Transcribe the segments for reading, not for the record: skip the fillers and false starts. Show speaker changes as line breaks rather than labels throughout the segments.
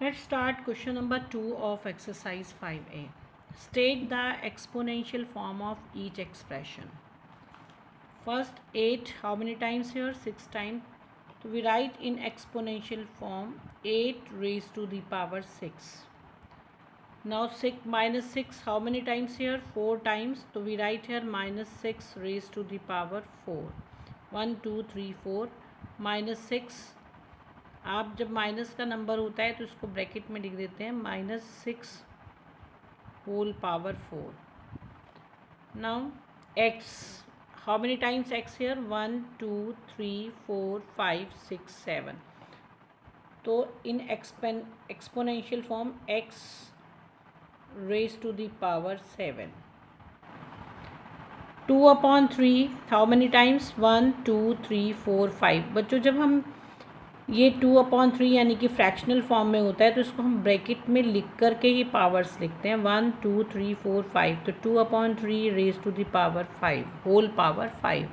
Let's start question number 2 of exercise 5a. State the exponential form of each expression. First 8, how many times here? 6 times. So we write in exponential form 8 raised to the power 6. Now 6 minus 6, how many times here? 4 times. So we write here minus 6 raised to the power 4. 1, 2, 3, 4. Minus 6, आप जब minus का number होता है तो इसको bracket में लिख देते हैं -6 whole power 4. Now x, how many times x here? 1, 2, 3, 4, 5, 6, 7. तो in exponential form x raise to the power 7. 2/3, how many times? 1, 2, 3, 4, 5. बच्चों जब हम ये 2/3 यानी कि फ्रैक्शनल फॉर्म में होता है तो इसको हम ब्रैकेट में लिख करके ही पावर्स लिखते हैं 1, 2, 3, 4, 5. तो 2/3 raise to the power 5 whole power 5.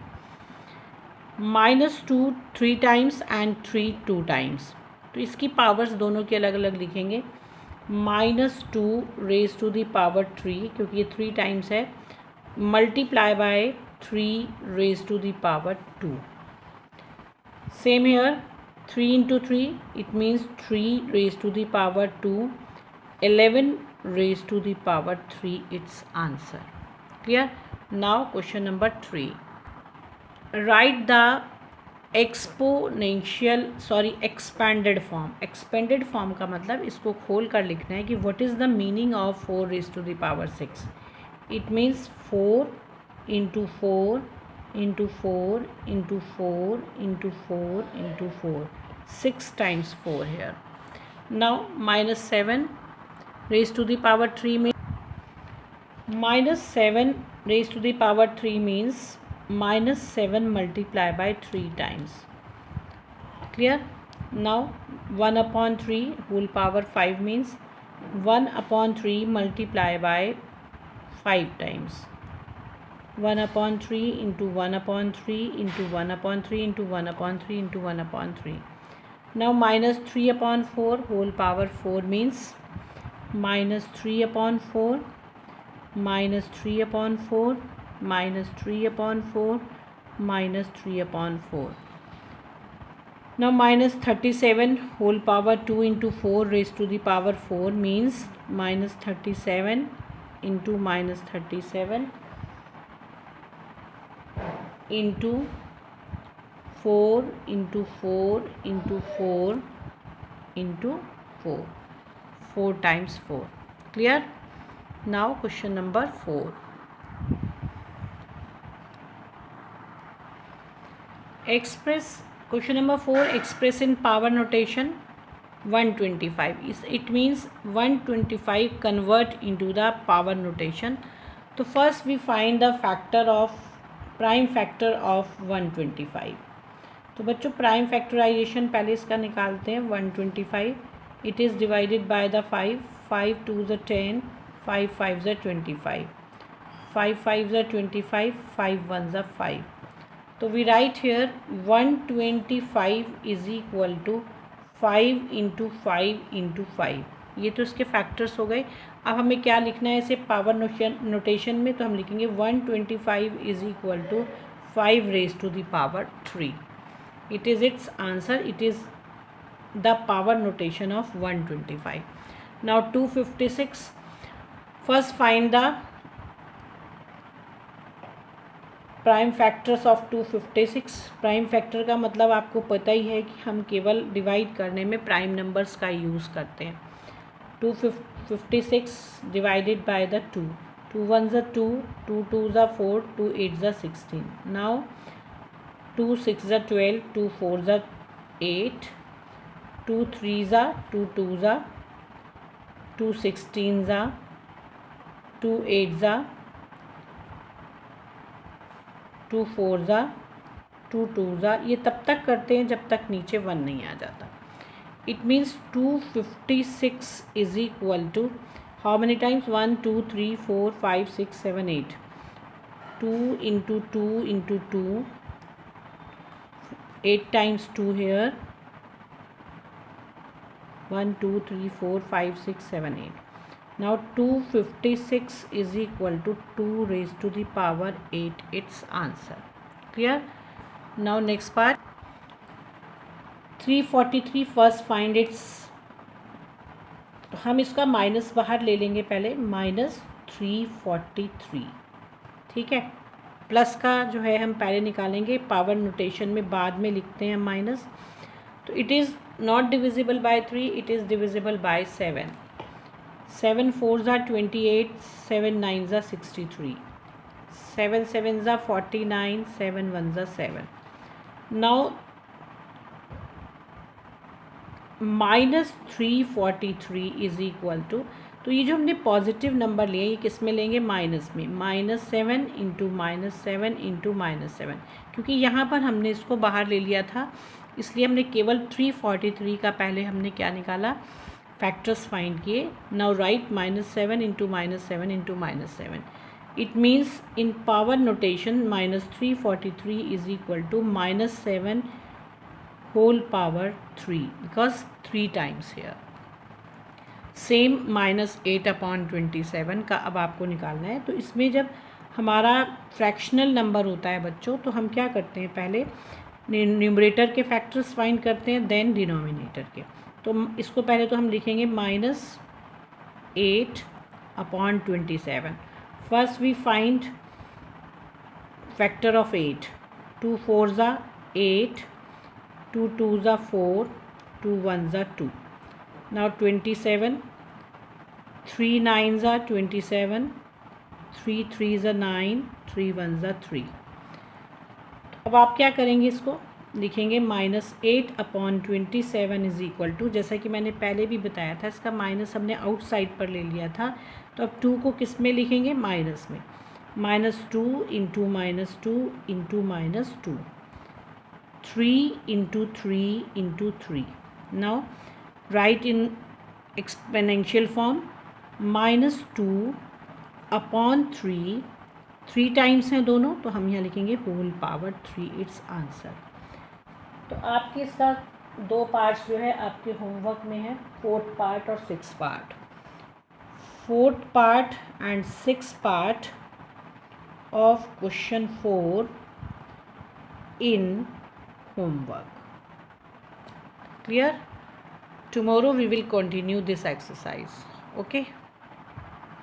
-2 3 times and 3 2 times. तो इसकी पावर्स दोनों की अलग अलग लिखेंगे. -2 रेज टू द पावर 3 क्योंकि ये 3 टाइम्स है, multiply by 3 raise to the power 2. Same here 3 into 3, it means 3 raised to the power 2. 11 raised to the power 3, its answer. Clear? Now question number 3. Write the expanded form. Expanded form का मतलब इसको खोल कर लिखना है कि what is the meaning of 4 raised to the power 6. It means 4 into 4 into 4 into 4 into 4 into 4. 6 times 4 here. Now -7 raised to the power 3 means -7 raised to the power 3 means -7 multiplied by 3 times. Clear? Now 1/3 whole power 5 means 1/3 multiplied by 5 times. 1/3 into 1/3 into 1/3 into 1/3 into 1/3. Now -3/4 whole power 4 means -3/4 -3/4 -3/4 -3/4. Now -37 whole power 2 into 4 raised to the power 4 means -37 into -37 into 4 into 4 into 4 into 4. 4 times 4. Clear? Now question number 4. Question number 4, express in power notation 125. It means 125 convert into the power notation. So first we find the prime factor of 125. तो बच्चों prime factorisation पहले इसका निकालते हैं. 125 it is divided by the 5. 5 2 ज़ 10, 5 5 ज़ 25, 5 5 ज़ 25, 5 1 ज़ 5. तो we write here 125 is equal to 5 into 5 into 5. ये तो इसके फैक्टर्स हो गए. अब हमें क्या लिखना है इसे पावर नोटेशन में? तो हम लिखेंगे 125 is equal to 5 raise to the power 3. It is its answer. It is the power notation of 125. Now 256. First find the prime factors of 256. Prime factor का मतलब आपको पता ही है कि हम केवल डिवाइड करने में प्राइम नंबर्स का यूज़ करते हैं. 256 डिवाइडेड बाय द 2. 2 1 ज़ 2, 2 2 ज़ 4, 2 8 ज़ 16. नाउ 2 6 ज़ 12, 2 4 ज़ 8, 2 3 ज़ 2 2 ज़ 2 16 ज़ 2 8 ज़ 2 4 ज़ 2 2 ज़. ये तब तक करते हैं जब तक नीचे 1 नहीं आ जाता. It means 256 is equal to how many times? 1 2 3 4 5 6 7 8. 2 into 2 into 2, 8 times 2 here, 1 2 3 4 5 6 7 8. Now 256 is equal to 2 raised to the power 8, its answer. Clear? Now next part, 343 first find its. तो हम इसका माइनस बाहर ले लेंगे पहले, -343, ठीक है। प्लस का जो है हम पहले निकालेंगे, पावर नोटेशन में बाद में लिखते हैं माइनस। तो it is not divisible by 3, it is divisible by 7. 7 4s are 28, 7 9s are 63, 7 7s are 49, 7 1s are 7. Now -343 is equal to, तो ये जो हमने पॉजिटिव नंबर लिए ये किस में लेंगे, माइनस में, -7 इंटू -7 इंटू -7, क्योंकि यहाँ पर हमने इसको बाहर ले लिया था, इसलिए हमने केवल 343 का पहले हमने क्या निकाला, फैक्टर्स फाइंड किए. Now write -7 into -7 into -7. It means in power notation -343 is equal to -7 whole power 3, because 3 times here. Same -8/27 का अब आपको निकालना है. तो इसमें जब हमारा फ्रैक्शनल नंबर होता है बच्चों, तो हम क्या करते हैं, पहले न्यूमरेटर के फैक्टर्स फाइंड करते हैं, देन डिनोमिनेटर के. तो इसको पहले तो हम लिखेंगे -8/27. First we find factor of 8. 2 4s are 8, 2 2s are 4, 2 1s are 2. Now 27, 3 9s are 27, 3 3s are 9, 3 1s are 3. अब आप क्या करेंगे, इसको लिखेंगे -8/27 इज इक्वल टू, जैसा कि मैंने पहले भी बताया था, इसका माइनस हमने आउटसाइड पर ले लिया था, तो अब 2 को किस में लिखेंगे, माइनस में. -2 into -2 into -2, 3 into 3 into 3. Now write in exponential form, -2/3, 3 times हैं दोनों, तो हम यहाँ लिखेंगे होल पावर 3, इट्स आंसर. तो आपके इसका 2 पार्ट्स जो है आपके होमवर्क में है, 4th पार्ट और 6th part. 4th part and 6th part of question 4 in homework. Clear? Tomorrow we will continue this exercise. Okay.